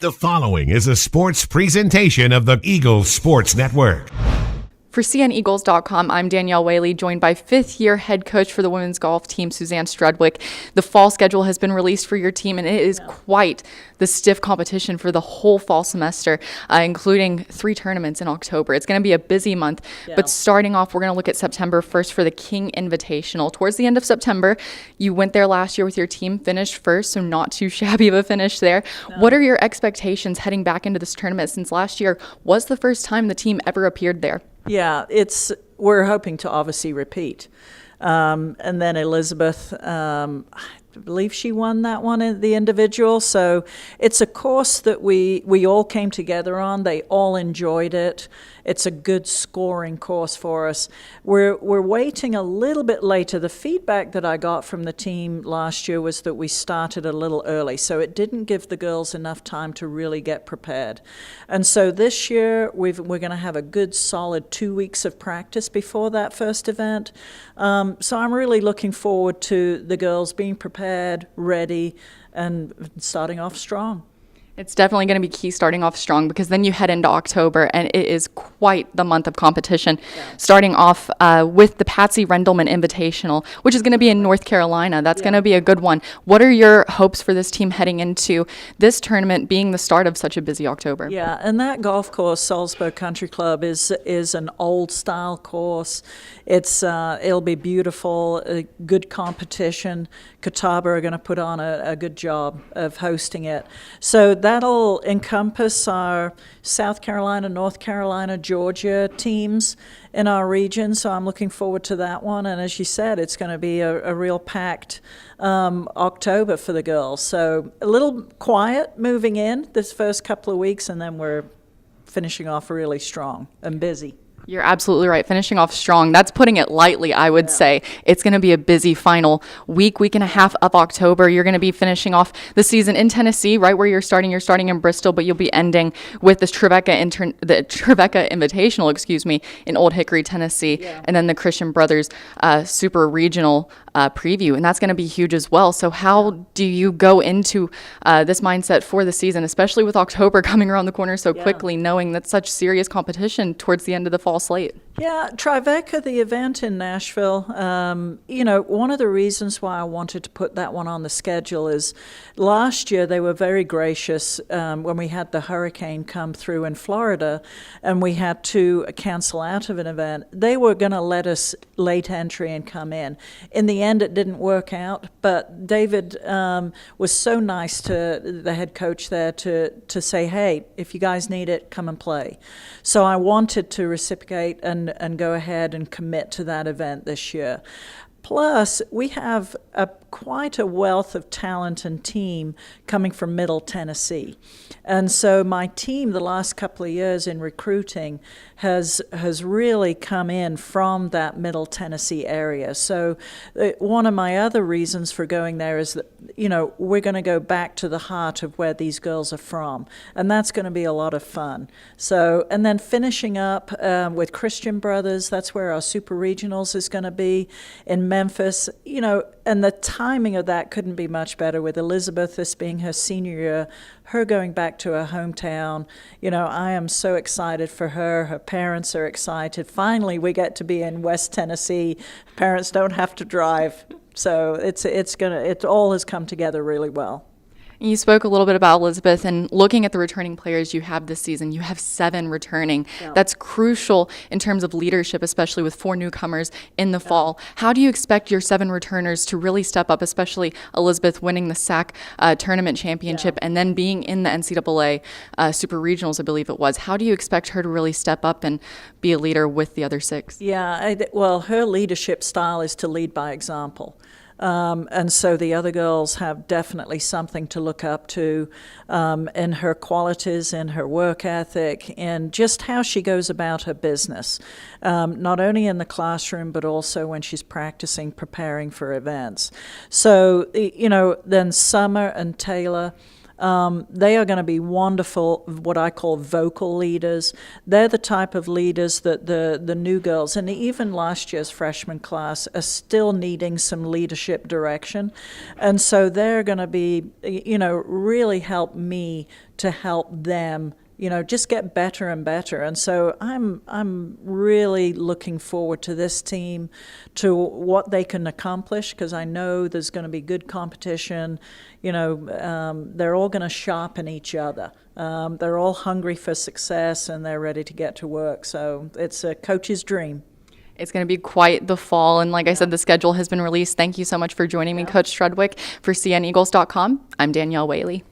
The following is a sports presentation of the Eagles Sports Network. For CNEagles.com, I'm Danielle Whaley, joined by fifth-year head coach for the women's golf team, Suzanne Strudwick. The fall schedule has been released for your team, and it is quite the stiff competition for the whole fall semester, including 3 tournaments in October. It's going to be a busy month, but starting off, we're going to look at September 1st for the King Invitational. Towards the end of September, you went there last year with your team, finished first, so not too shabby of a finish there. No. What are your expectations heading back into this tournament, since last year was the first time the team ever appeared there? Yeah, we're hoping to obviously repeat. And then Elizabeth, I believe she won that one in the individual. So it's a course that we all came together on. They all enjoyed it. It's a good scoring course for us. We're waiting a little bit later. The feedback that I got from the team last year was that we started a little early, so it didn't give the girls enough time to really get prepared. And so this year we're going to have a good solid 2 weeks of practice before that first event. So I'm really looking forward to the girls being prepared, ready, and starting off strong. It's definitely going to be key starting off strong, because then you head into October and it is quite the month of competition. Yeah. Starting off with the Patsy Rendleman Invitational, which is going to be in North Carolina. That's going to be a good one. What are your hopes for this team heading into this tournament, being the start of such a busy October? Yeah, and that golf course, Salzburg Country Club, is an old style course. It'll be beautiful, a good competition. Catawba are going to put on a good job of hosting it. So that'll encompass our South Carolina, North Carolina, Georgia teams in our region. So I'm looking forward to that one. And as you said, it's going to be a real packed October for the girls. So a little quiet moving in this first couple of weeks, and then we're finishing off really strong and busy. You're absolutely right. Finishing off strong. That's putting it lightly, I would say. It's going to be a busy final week and a half of October. You're going to be finishing off the season in Tennessee, right where you're starting. You're starting in Bristol, but you'll be ending with the Trevecca Invitational, in Old Hickory, Tennessee, and then the Christian Brothers Super Regional preview, and that's going to be huge as well. So how do you go into this mindset for the season, especially with October coming around the corner so quickly, knowing that such serious competition towards the end of the fall slate? Yeah, Trivecca, the event in Nashville, one of the reasons why I wanted to put that one on the schedule is last year they were very gracious when we had the hurricane come through in Florida and we had to cancel out of an event. They were going to let us late entry and come in. In the end, it didn't work out, but David was so nice to the head coach there to say, hey, if you guys need it, come and play. So I wanted to reciprocate and go ahead and commit to that event this year. Plus, we have quite a wealth of talent and team coming from Middle Tennessee. And so my team the last couple of years in recruiting has really come in from that Middle Tennessee area. So one of my other reasons for going there is that, we're going to go back to the heart of where these girls are from. And that's going to be a lot of fun. So, and then finishing up with Christian Brothers, that's where our Super Regionals is going to be in Memphis, and the timing of that couldn't be much better with Elizabeth, this being her senior year, her going back to her hometown. I am so excited for her. Her parents are excited. Finally, we get to be in West Tennessee. Parents don't have to drive. So it all has come together really well. You spoke a little bit about Elizabeth, and looking at the returning players you have this season, you have 7 returning. Yeah. That's crucial in terms of leadership, especially with 4 newcomers in the fall. How do you expect your 7 returners to really step up, especially Elizabeth winning the SAC tournament championship and then being in the NCAA Super Regionals, I believe it was? How do you expect her to really step up and be a leader with the other 6? Yeah, her leadership style is to lead by example. And so the other girls have definitely something to look up to in her qualities, in her work ethic, and just how she goes about her business, not only in the classroom, but also when she's practicing, preparing for events. So, then Summer and Taylor, They are going to be wonderful, what I call vocal leaders. They're the type of leaders that the new girls, and even last year's freshman class, are still needing some leadership direction. And so they're going to be, really help me to help them just get better and better. And so I'm really looking forward to this team, to what they can accomplish, because I know there's going to be good competition. They're all going to sharpen each other. They're all hungry for success, and they're ready to get to work. So it's a coach's dream. It's going to be quite the fall. And like I said, the schedule has been released. Thank you so much for joining me, Coach Strudwick. For CNEagles.com, I'm Danielle Whaley.